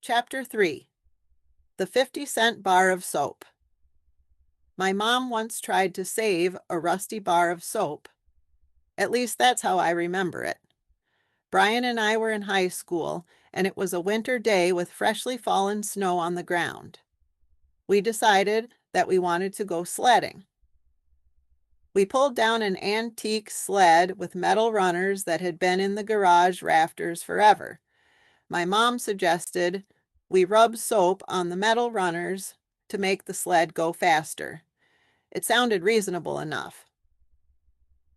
Chapter 3. The 50-cent bar of soap. My mom once tried to save a rusty bar of soap. At least that's how I remember it. Brian and I were in high school, and it was a winter day with freshly fallen snow on the ground. We decided that we wanted to go sledding. We pulled down an antique sled with metal runners that had been in the garage rafters forever. My mom suggested we rub soap on the metal runners to make the sled go faster. It sounded reasonable enough.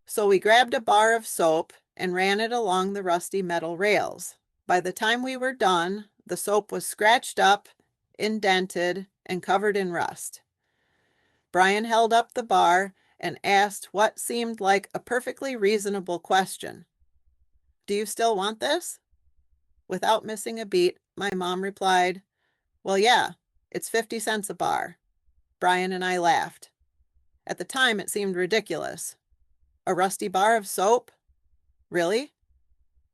So we grabbed a bar of soap and ran it along the rusty metal rails. By the time we were done, the soap was scratched up, indented, and covered in rust. Brian held up the bar and asked what seemed like a perfectly reasonable question. "Do you still want this?" Without missing a beat, my mom replied, "Well, yeah, it's 50 cents a bar." Brian and I laughed. At the time, it seemed ridiculous. A rusty bar of soap? Really?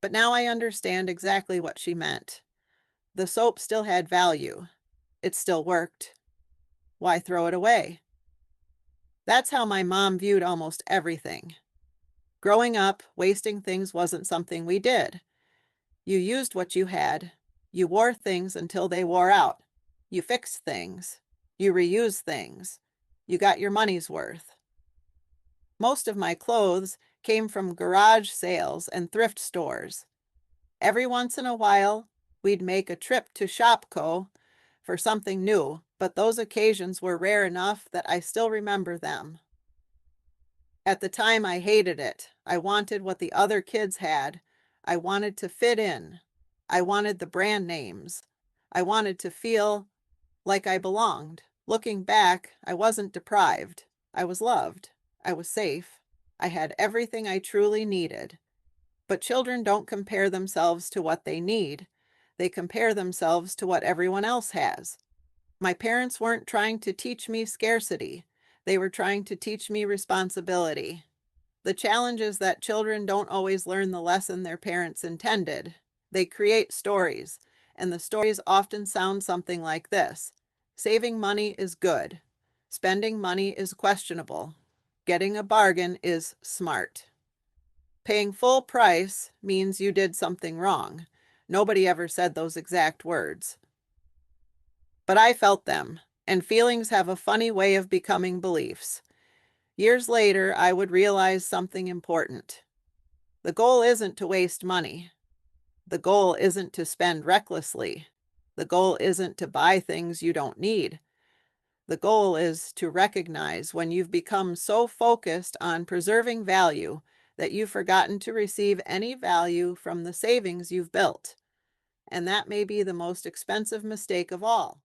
But now I understand exactly what she meant. The soap still had value. It still worked. Why throw it away? That's how my mom viewed almost everything. Growing up, wasting things wasn't something we did. You used what you had. You wore things until they wore out. You fixed things. You reused things. You got your money's worth. Most of my clothes came from garage sales and thrift stores. Every once in a while, we'd make a trip to Shopko for something new, but those occasions were rare enough that I still remember them. At the time, I hated it. I wanted what the other kids had. I wanted to fit in. I wanted the brand names. I wanted to feel like I belonged. Looking back, I wasn't deprived. I was loved. I was safe. I had everything I truly needed. But children don't compare themselves to what they need. They compare themselves to what everyone else has. My parents weren't trying to teach me scarcity. They were trying to teach me responsibility. The challenge is that children don't always learn the lesson their parents intended. They create stories, and the stories often sound something like this. Saving money is good. Spending money is questionable. Getting a bargain is smart. Paying full price means you did something wrong. Nobody ever said those exact words. But I felt them, and feelings have a funny way of becoming beliefs. Years later, I would realize something important. The goal isn't to waste money. The goal isn't to spend recklessly. The goal isn't to buy things you don't need. The goal is to recognize when you've become so focused on preserving value that you've forgotten to receive any value from the savings you've built. And that may be the most expensive mistake of all.